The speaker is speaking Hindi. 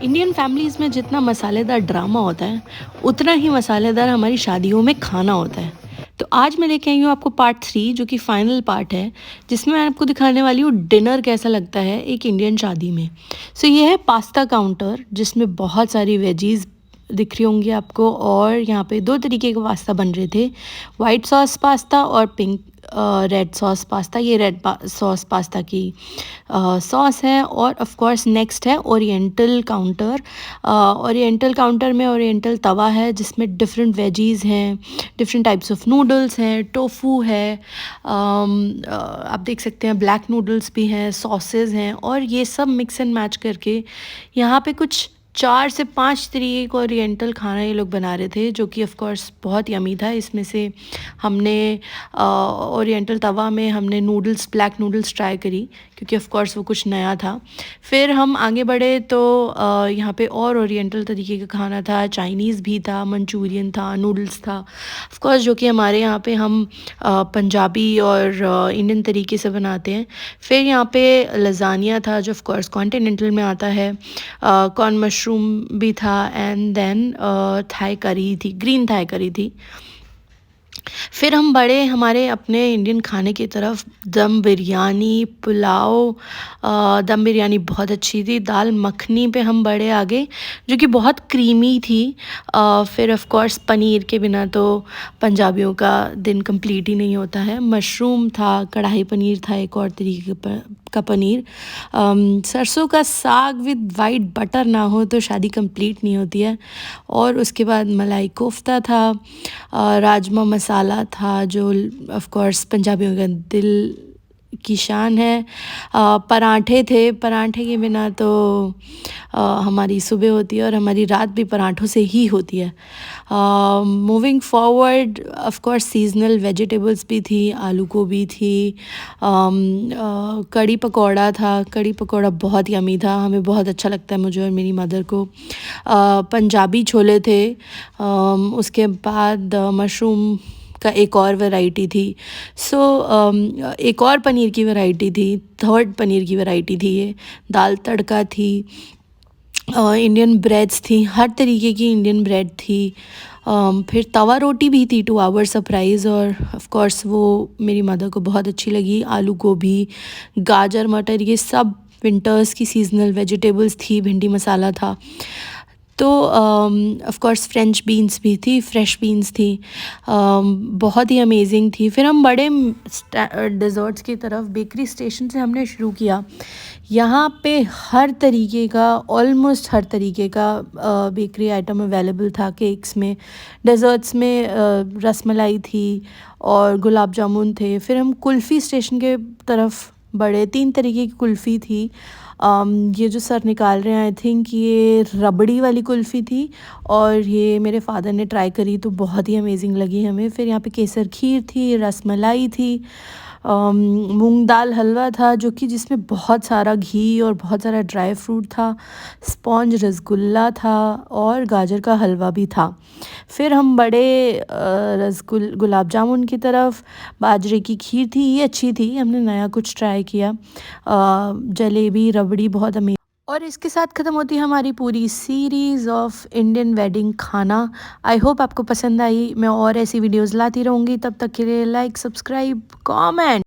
इंडियन फैमिलीज़ में जितना मसालेदार ड्रामा होता है उतना ही मसालेदार हमारी शादियों में खाना होता है। तो आज मैं लेके आई हूँ आपको पार्ट 3 जो कि फाइनल पार्ट है, जिसमें मैं आपको दिखाने वाली हूँ डिनर कैसा लगता है एक इंडियन शादी में। सो ये है पास्ता काउंटर जिसमें बहुत सारी वेजीज़ दिख रही होंगी आपको, और यहाँ पे दो तरीके के पास्ता बन रहे थे, वाइट सॉस पास्ता और पिंक रेड सॉस पास्ता। ये रेड सॉस पास्ता की सॉस है। और ऑफ कोर्स नेक्स्ट है ओरिएंटल काउंटर। ओरिएंटल काउंटर में ओरिएंटल तवा है जिसमें डिफरेंट वेजीज़ हैं, डिफरेंट टाइप्स ऑफ नूडल्स हैं, टोफू है, आप देख सकते हैं ब्लैक नूडल्स भी हैं, सॉसेज हैं, और ये सब मिक्स एंड मैच करके यहाँ पे कुछ 4 से 5 तरीके का ओरिएंटल खाना ये लोग बना रहे थे, जो कि ऑफ़ कोर्स बहुत यमी था। इसमें से हमने ओरिएंटल तवा में हमने नूडल्स, ब्लैक नूडल्स ट्राई करी, क्योंकि ऑफ़ कोर्स वो कुछ नया था। फिर हम आगे बढ़े तो यहाँ पे और ओरिएंटल तरीके का खाना था, चाइनीज़ भी था, मंचूरियन था, नूडल्स था ऑफ़ कोर्स, जो कि हमारे यहाँ पे हम पंजाबी और इंडियन तरीके से बनाते हैं। फिर यहाँ पे लज़ानिया था जो ऑफ़ कोर्स कॉन्टिनेंटल में आता है, कॉर्न मशरूम भी था, एंड देन थाई करी थी, ग्रीन थाई करी थी। फिर हम बढ़े हमारे अपने इंडियन खाने की तरफ, दम बिरयानी, पुलाव। दम बिरयानी बहुत अच्छी थी। दाल मखनी पे हम बढ़े आगे, जो कि बहुत क्रीमी थी। फिर ऑफ कोर्स पनीर के बिना तो पंजाबियों का दिन कंप्लीट ही नहीं होता है। मशरूम था, कढ़ाई पनीर था, एक और तरीके का पनीर। सरसों का साग विद वाइट बटर ना हो तो शादी कंप्लीट नहीं होती है। और उसके बाद मलाई कोफ्ता था, राजमा मसाला था, जो ऑफ कोर्स पंजाबियों का दिल की शान है। पराठे थे, पराठे के बिना तो हमारी सुबह होती है और हमारी रात भी पराठों से ही होती है। Moving forward of course seasonal vegetables भी थी, आलू गोभी थी, कड़ी पकौड़ा था। कड़ी पकौड़ा बहुत यमी था, हमें बहुत अच्छा लगता है, मुझे और मेरी मदर को। पंजाबी छोले थे। उसके बाद मशरूम का एक और वैरायटी थी। सो एक और पनीर की वैरायटी थी, थर्ड पनीर की वैरायटी थी ये। दाल तड़का थी, इंडियन ब्रेड्स थी, हर तरीके की इंडियन ब्रेड थी। फिर तवा रोटी भी थी टू आवर सरप्राइज़, और ऑफ कोर्स वो मेरी मदर को बहुत अच्छी लगी। आलू गोभी, गाजर, मटर, ये सब विंटर्स की सीजनल वेजिटेबल्स थी। भिंडी मसाला था। तो ऑफ कोर्स फ्रेंच बीन्स भी थी, फ्रेश बीन्स थी। बहुत ही अमेजिंग थी। फिर हम बड़े डेज़र्ट्स की तरफ, बेकरी स्टेशन से हमने शुरू किया। यहाँ पे हर तरीके का, ऑलमोस्ट हर तरीके का बेकरी आइटम अवेलेबल था। केक्स में, डेज़र्ट्स में रसमलाई थी और गुलाब जामुन थे। फिर हम कुल्फ़ी स्टेशन के तरफ बढ़े, 3 तरीके की कुल्फ़ी थी। ये जो सर निकाल रहे हैं, आई थिंक ये रबड़ी वाली कुल्फ़ी थी, और ये मेरे फादर ने ट्राई करी तो बहुत ही अमेजिंग लगी हमें। फिर यहाँ पे केसर खीर थी, रसमलाई थी, मूंग दाल हलवा था, जो कि जिसमें बहुत सारा घी और बहुत सारा ड्राई फ्रूट था, स्पॉन्ज रसगुल्ला था, और गाजर का हलवा भी था। फिर हम बड़े गुलाब जामुन की तरफ। बाजरे की खीर थी, ये अच्छी थी, हमने नया कुछ ट्राई किया। जलेबी, रबड़ी बहुत अमेजिंग। और इसके साथ ख़त्म होती है हमारी पूरी सीरीज़ ऑफ इंडियन वेडिंग खाना। आई होप आपको पसंद आई। मैं और ऐसी वीडियोज़ लाती रहूँगी। तब तक के लिए लाइक, सब्सक्राइब, कमेंट।